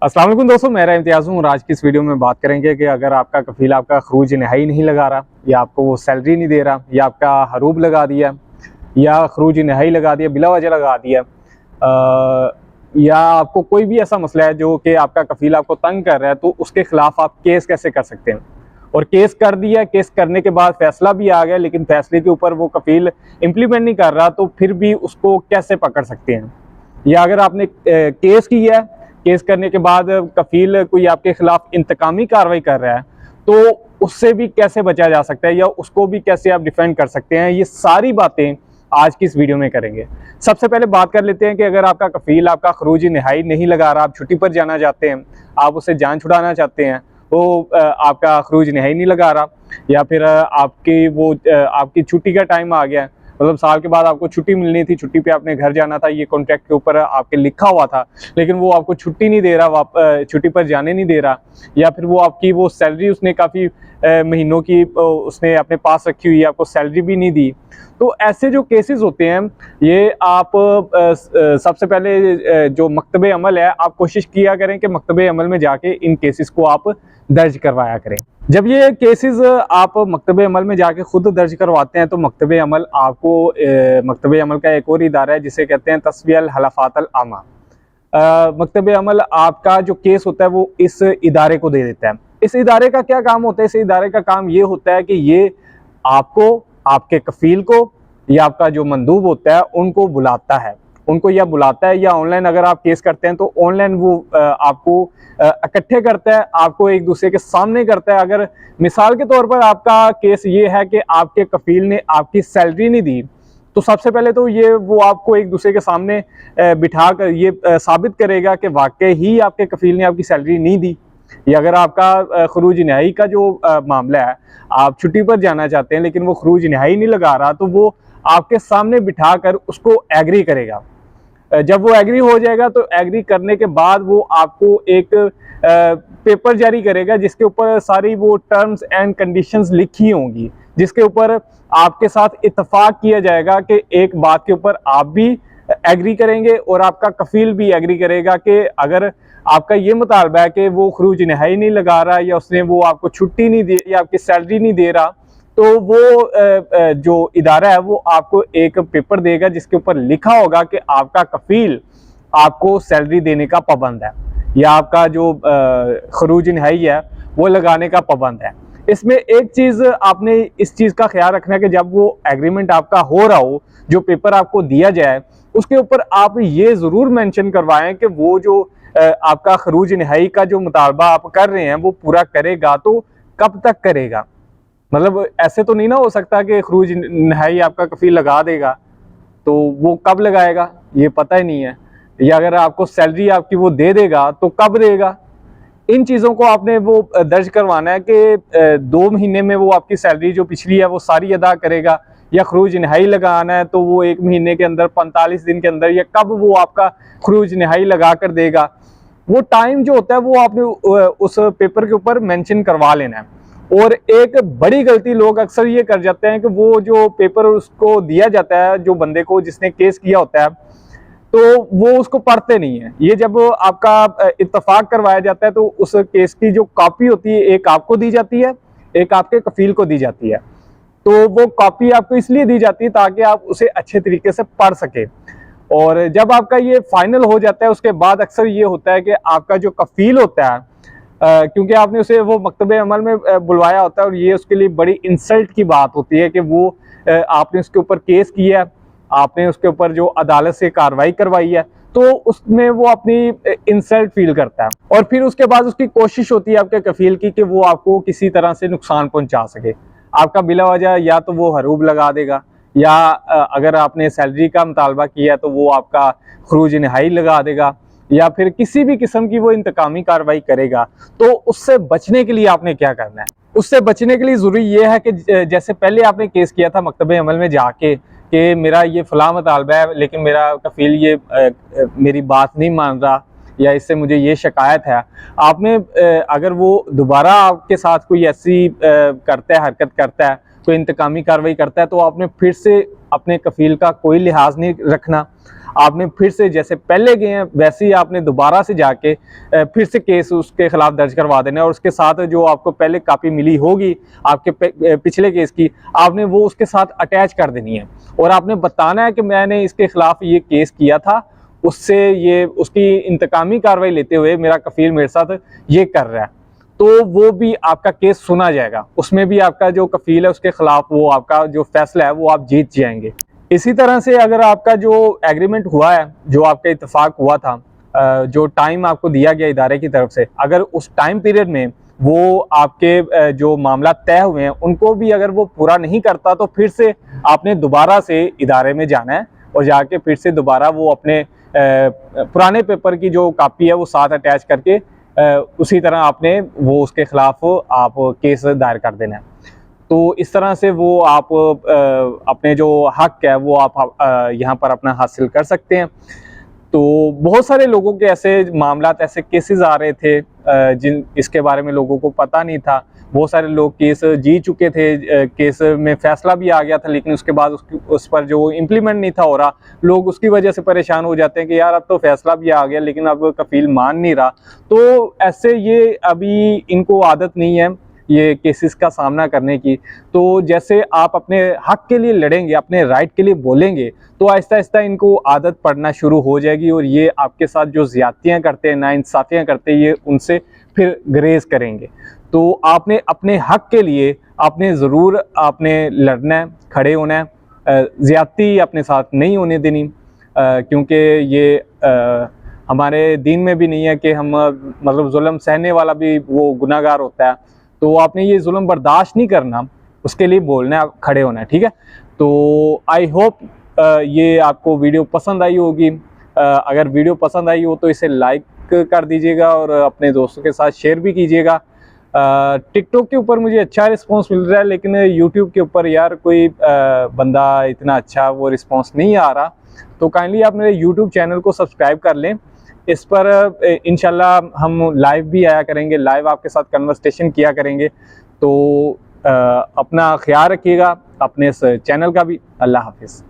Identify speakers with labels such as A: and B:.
A: अस्सलाम वालेकुम दोस्तों, मेरा इम्तियाज़ हूँ और आज की इस वीडियो में बात करेंगे कि अगर आपका कफ़ील आपका खरूज नहाई नहीं लगा रहा, या आपको वो सैलरी नहीं दे रहा, या आपका हरूब लगा दिया, या खरूज नहाई लगा दिया, बिला वजह लगा दिया, या आपको कोई भी ऐसा मसला है जो कि आपका कफ़ील आपको तंग कर रहा है, तो उसके ख़िलाफ़ आप केस कैसे कर सकते हैं। और केस कर दिया, केस करने के बाद फ़ैसला भी आ गया, लेकिन फ़ैसले के ऊपर वो कफ़ील इम्प्लीमेंट नहीं कर रहा, तो फिर भी उसको कैसे पकड़ सकते हैं। या अगर आपने केस किया है, केस करने के बाद कफील कोई आपके खिलाफ इंतकामी कार्रवाई कर रहा है, तो उससे भी कैसे बचा जा सकता है, या उसको भी कैसे आप डिफेंड कर सकते हैं। ये सारी बातें आज की इस वीडियो में करेंगे। सबसे पहले बात कर लेते हैं कि अगर आपका कफील आपका खरूज नहाई नहीं लगा रहा, आप छुट्टी पर जाना चाहते हैं, आप उससे जान छुड़ाना चाहते हैं, वो आपका खरूज नहाई नहीं लगा रहा, या फिर आपकी छुट्टी का टाइम आ गया, मतलब साल के बाद आपको छुट्टी मिलनी थी, छुट्टी पे आपने घर जाना था, ये कॉन्ट्रैक्ट के ऊपर आपके लिखा हुआ था, लेकिन वो आपको छुट्टी नहीं दे रहा, छुट्टी पर जाने नहीं दे रहा, या फिर वो आपकी वो सैलरी उसने काफ़ी महीनों की उसने अपने पास रखी हुई है, आपको सैलरी भी नहीं दी। तो ऐसे जो केसेस होते हैं, ये आप सबसे पहले जो मकतबे अमल है, आप कोशिश किया करें कि मकतबे अमल में जाके इन केसेस को आप दर्ज करवाया करें। जब ये केसेस आप मकतबे अमल में जाके खुद दर्ज करवाते हैं, तो मकतबे अमल आपको मकतबे अमल का एक और इदारा है जिसे कहते हैं तस्वीर हलफातल आमा। मकतबे अमल आपका जो केस होता है वो इस इदारे को दे देता है। इस इदारे का क्या काम होता है? इस इदारे का काम ये होता है कि ये आपको, आपके कफील को, या आपका जो मंदूब होता है उनको बुलाता है, उनको या बुलाता है, या ऑनलाइन अगर आप केस करते हैं तो ऑनलाइन वो आपको इकट्ठे करता है, आपको एक दूसरे के सामने करता है। अगर मिसाल के तौर पर आपका केस ये है कि आपके कफील ने आपकी सैलरी नहीं दी, तो सबसे पहले तो ये वो आपको एक दूसरे के सामने बिठा कर ये साबित करेगा कि वाकई ही आपके कफील ने आपकी सैलरी नहीं दी। या अगर आपका खरूज नहाई का जो मामला है, आप छुट्टी पर जाना चाहते हैं लेकिन वो खरूज नहाई नहीं लगा रहा, तो वो आपके सामने बिठा कर उसको एग्री करेगा। जब वो एग्री हो जाएगा, तो एग्री करने के बाद वो आपको एक पेपर जारी करेगा जिसके ऊपर सारी वो टर्म्स एंड कंडीशंस लिखी होंगी, जिसके ऊपर आपके साथ इत्तेफाक किया जाएगा कि एक बात के ऊपर आप भी एग्री करेंगे और आपका कफील भी एग्री करेगा कि अगर आपका ये मुतालबा है कि वो खरूज नहाई नहीं लगा रहा, या उसने वो आपको छुट्टी नहीं दी, या आपकी सैलरी नहीं दे रहा, तो वो जो इदारा है वो आपको एक पेपर देगा जिसके ऊपर लिखा होगा कि आपका कफील आपको सैलरी देने का पाबंद है, या आपका जो खरूज नहाई है वो लगाने का पाबंद है। इसमें एक चीज़ आपने इस चीज़ का ख्याल रखना है कि जब वो एग्रीमेंट आपका हो रहा हो, जो पेपर आपको दिया जाए, उसके ऊपर आप ये ज़रूर मेंशन करवाएं कि वो जो आपका खरूज नहाई का जो मुतालबा आप कर रहे हैं वो पूरा करेगा, तो कब तक करेगा। मतलब ऐसे तो नहीं ना हो सकता कि खरूज नहाई आपका कफील लगा देगा, तो वो कब लगाएगा ये पता ही नहीं है। या अगर आपको सैलरी आपकी वो दे देगा तो कब देगा। इन चीज़ों को आपने वो दर्ज करवाना है कि 2 महीने में वो आपकी सैलरी जो पिछली है वो सारी अदा करेगा, या खरूज नहाई लगाना है तो वो 1 महीने के अंदर, 45 दिन के अंदर, या कब वो आपका खरूज नहाई लगा कर देगा। वो टाइम जो होता है वो आपने उस पेपर के ऊपर मेंशन करवा लेना है। और एक बड़ी गलती लोग अक्सर ये कर जाते हैं कि वो जो पेपर उसको दिया जाता है, जो बंदे को जिसने केस किया होता है, तो वो उसको पढ़ते नहीं है। ये जब आपका इत्तफाक करवाया जाता है, तो उस केस की जो कॉपी होती है, एक आपको दी जाती है, एक आपके कफील को दी जाती है। तो वो कॉपी आपको इसलिए दी जाती है ताकि आप उसे अच्छे तरीके से पढ़ सके। और जब आपका ये फाइनल हो जाता है, उसके बाद अक्सर ये होता है कि आपका जो कफील होता है, क्योंकि आपने उसे वो मकतबे अमल में बुलवाया होता है, और ये उसके लिए बड़ी इंसल्ट की बात होती है कि वो आपने उसके ऊपर केस किया है, आपने उसके ऊपर जो अदालत से कार्रवाई करवाई है, तो उसमें वो अपनी इंसल्ट फील करता है। और फिर उसके बाद उसकी कोशिश होती है आपके कफील की कि वो आपको किसी तरह से नुकसान पहुंचा सके। आपका बिला वजह या तो वो हरूब लगा देगा, या अगर आपने सैलरी का मुतालबा किया तो वो आपका खरूज नहाई लगा देगा, या फिर किसी भी किस्म की वो इंतकामी कार्रवाई करेगा। तो उससे बचने के लिए आपने क्या करना है? उससे बचने के लिए ज़रूरी ये है कि जैसे पहले आपने केस किया था मकतबे अमल में जाके कि मेरा ये फ़लाँ मुतालबा है, लेकिन मेरा कफील ये मेरी बात नहीं मान रहा, या इससे मुझे ये शिकायत है। आपने अगर वो दोबारा आपके साथ कोई ऐसी करता है, हरकत करता है, कोई इंतकामी कार्रवाई करता है, तो आपने फिर से अपने कफील का कोई लिहाज नहीं रखना। आपने फिर से जैसे पहले गए हैं वैसे ही आपने दोबारा से जाके फिर से केस उसके खिलाफ दर्ज करवा देना है, और उसके साथ जो आपको पहले कापी मिली होगी आपके पिछले केस की, आपने वो उसके साथ अटैच कर देनी है, और आपने बताना है कि मैंने इसके खिलाफ ये केस किया था, उससे ये उसकी इंतकामी कार्रवाई लेते हुए मेरा कफील मेरे साथ ये कर रहा है, तो वो भी आपका केस सुना जाएगा। उसमें भी आपका जो कफील है उसके खिलाफ वो आपका जो फैसला है वो आप जीत जाएंगे। इसी तरह से अगर आपका जो एग्रीमेंट हुआ है, जो आपका इत्तेफाक हुआ था, जो टाइम आपको दिया गया इदारे की तरफ से, अगर उस टाइम पीरियड में वो आपके जो मामला तय हुए हैं उनको भी अगर वो पूरा नहीं करता, तो फिर से आपने दोबारा से इदारे में जाना है और जाके फिर से दोबारा वो अपने पुराने पेपर की जो कापी है वो साथ अटैच करके उसी तरह आपने वो उसके खिलाफ आप केस दायर कर देना है। तो इस तरह से वो आप अपने जो हक है वो आप यहाँ पर अपना हासिल कर सकते हैं। तो बहुत सारे लोगों के ऐसे मामला, ऐसे केसेस आ रहे थे जिन इसके बारे में लोगों को पता नहीं था। बहुत सारे लोग केस जीत चुके थे, केस में फैसला भी आ गया था, लेकिन उसके बाद उस पर जो इम्प्लीमेंट नहीं था हो रहा, लोग उसकी वजह से परेशान हो जाते हैं कि यार अब तो फैसला भी आ गया लेकिन अब कफील मान नहीं रहा। तो ऐसे ये अभी इनको आदत नहीं है ये केसेस का सामना करने की। तो जैसे आप अपने हक के लिए लड़ेंगे, अपने राइट के लिए बोलेंगे, तो आहिस्ता आहिस्ता इनको आदत पड़ना शुरू हो जाएगी, और ये आपके साथ जो ज़्यादतियाँ करते हैं, नाइंसाफ़ियाँ करते हैं, ये उनसे फिर गुरेज करेंगे। तो आपने अपने हक के लिए आपने ज़रूर आपने लड़ना है, खड़े होना है, ज़्यादती अपने साथ नहीं होने देनी, क्योंकि ये हमारे दीन में भी नहीं है कि हम मतलब जुल्म सहने वाला भी वो गुनाहगार होता है। तो आपने ये जुल्म बर्दाश्त नहीं करना, उसके लिए बोलना है, खड़े होना है, ठीक है। तो आई होप ये आपको वीडियो पसंद आई होगी। अगर वीडियो पसंद आई हो तो इसे लाइक कर दीजिएगा और अपने दोस्तों के साथ शेयर भी कीजिएगा। टिकटॉक के ऊपर मुझे अच्छा रिस्पांस मिल रहा है, लेकिन यूट्यूब के ऊपर यार कोई बंदा इतना अच्छा वो रिस्पांस नहीं आ रहा। तो काइंडली आप मेरे यूट्यूब चैनल को सब्सक्राइब कर लें। इस पर इंशाल्लाह हम लाइव भी आया करेंगे, लाइव आपके साथ कन्वर्सेशन किया करेंगे। तो अपना ख्याल रखिएगा, अपने इस चैनल का भी। अल्लाह हाफिज़।